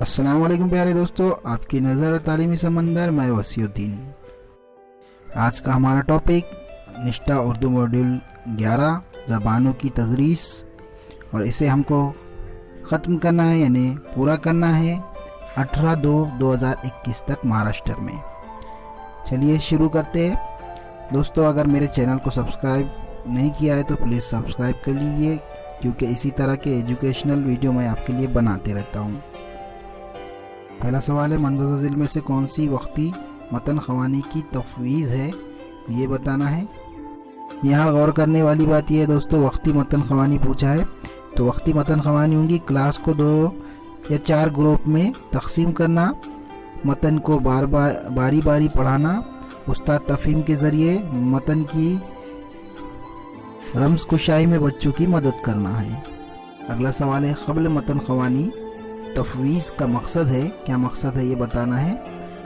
अस्सलाम वालेकुम प्यारे दोस्तों, आपकी नज़र तालीमी समंदर, मैं वसीउद्दीन। आज का हमारा टॉपिक निष्ठा उर्दू मॉड्यूल 11 ज़बानों की तदरीस, और इसे हमको ख़त्म करना है यानी पूरा करना है 18/2/2021 तक महाराष्ट्र में। चलिए शुरू करते हैं। दोस्तों, अगर मेरे चैनल को सब्सक्राइब नहीं किया है तो प्लीज़ सब्सक्राइब कर लीजिए, क्योंकि इसी तरह के एजुकेशनल वीडियो मैं आपके लिए बनाते रहता हूँ। पहला सवाल है, मंदरजा ज़िल में से कौन सी वक्ती मतन ख़वानी की तफवीज़ है, ये बताना है। यहाँ गौर करने वाली बात यह है दोस्तों, वक्ती मतन ख़वानी पूछा है तो वक्ती मतन ख़वानी होंगी क्लास को 2 या 4 ग्रुप में तकसीम करना, मतन को बारी बारी पढ़ाना, उस्ताद तफ़हीम के ज़रिए मतन की रम्ज़ कुशाई में बच्चों की मदद करना है। अगला सवाल है, क़ब्ल मतन ख़वानी तफवीज़ का मकसद है, क्या मकसद है ये बताना है।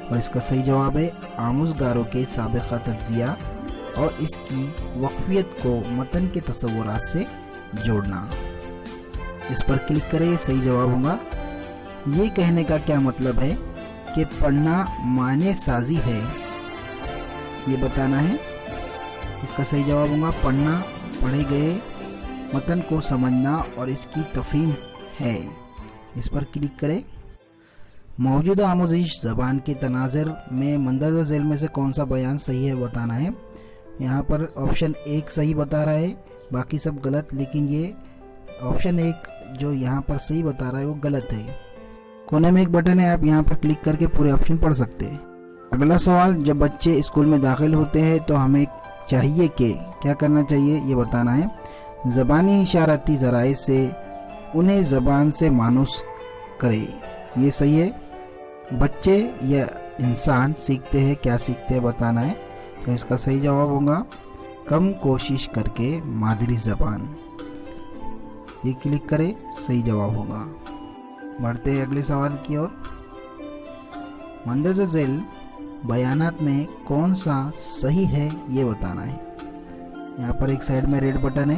और इसका सही जवाब है आमुज़गारों के साबिक़ा तज्ज़िया और इसकी वक़फ़ियत को मतन के तसव्वुरात से जोड़ना। इस पर क्लिक करें, ये सही जवाब होगा। ये कहने का क्या मतलब है कि पढ़ना माने साजी है, ये बताना है। इसका सही जवाब होगा पढ़ना पढ़े गए मतन को समझना और इसकी तफ़हीम है। इस पर क्लिक करें। मौजूदा आमोज़िश ज़बान के तनाज़ुर में मंदरजा ज़ैल में से कौन सा बयान सही है बताना है। यहाँ पर ऑप्शन 1 सही बता रहा है, बाकी सब गलत, लेकिन ये ऑप्शन 1 जो यहाँ पर सही बता रहा है वो गलत है। कोने में एक बटन है, आप यहाँ पर क्लिक करके पूरे ऑप्शन पढ़ सकते हैं। अगला सवाल, जब बच्चे स्कूल में दाखिल होते हैं तो हमें चाहिए कि क्या करना चाहिए, ये बताना है। ज़बानी इशाराती ज़राए से उन्हें ज़बान से मानूस करे, ये सही है। बच्चे या इंसान सीखते हैं, क्या सीखते हैं बताना है। तो इसका सही जवाब होगा कम कोशिश करके मादरी ज़बान, ये क्लिक करें, सही जवाब होगा। बढ़ते हैं अगले सवाल की ओर। मंदरजा ज़ैल बयानात में कौन सा सही है ये बताना है। यहाँ पर एक साइड में रेड बटन है,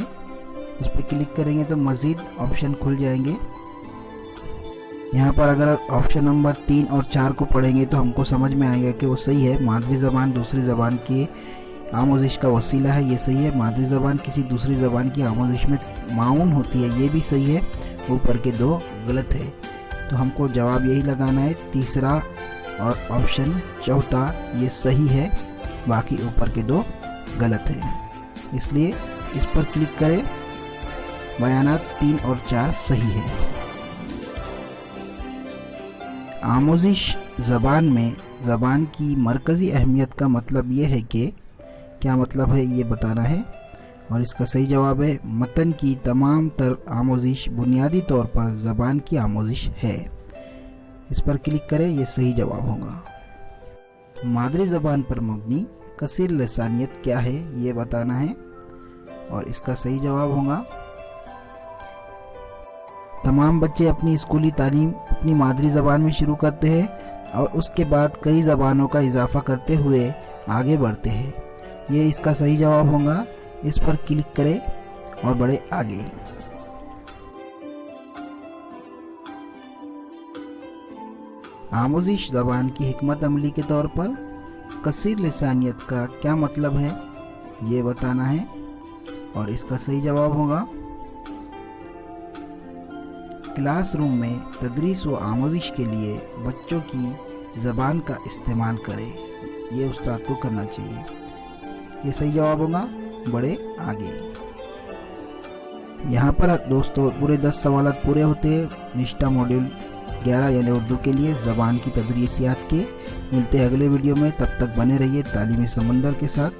उस पर क्लिक करेंगे तो मज़ीद ऑप्शन खुल जाएंगे। यहाँ पर अगर ऑप्शन नंबर 3 और 4 को पढ़ेंगे तो हमको समझ में आएगा कि वो सही है। मादरी ज़बान दूसरी ज़बान की आमोज़िश का वसीला है, ये सही है। मादरी ज़बान किसी दूसरी ज़बान की आमोज़िश में माउन होती है, ये भी सही है। ऊपर के 2 गलत है, तो हमको जवाब यही लगाना है, तीसरा और ऑप्शन चौथा ये सही है, बाकी ऊपर के 2 गलत है। इसलिए इस पर क्लिक करें, बयानात 3 और 4 सही है। आमोज़िश ज़बान में ज़बान की मरकज़ी अहमियत का मतलब ये है कि क्या मतलब है ये बताना है। और इसका सही जवाब है मतन की तमाम तर आमोज़िश बुनियादी तौर पर ज़बान की आमोज़िश है। इस पर क्लिक करें, ये सही जवाब होगा। मादरी ज़बान पर मबनी कसीर लिसानियत क्या है ये बताना है, और इसका सही जवाब होगा तमाम बच्चे अपनी स्कूली तालीम अपनी मादरी ज़बान में शुरू करते हैं और उसके बाद कई ज़बानों का इजाफा करते हुए आगे बढ़ते हैं, ये इसका सही जवाब होगा। इस पर क्लिक करें और बढ़े आगे। आमोज़िश ज़बान की हिकमत अमली के तौर पर कसीर लिसानियत का क्या मतलब है ये बताना है, और इसका सही जवाब होगा क्लासरूम में तदरीस व आमोज़िश के लिए बच्चों की ज़बान का इस्तेमाल करें, ये उस्ताद को करना चाहिए, ये सही जवाब होगा। बढ़े आगे। यहाँ पर दोस्तों पूरे 10 सवाल पूरे होते हैं निष्ठा मॉड्यूल 11 यानी उर्दू के लिए ज़बान की तदरीसियात के। मिलते हैं अगले वीडियो में, तब तक बने रहिए तालीमी समंदर के साथ।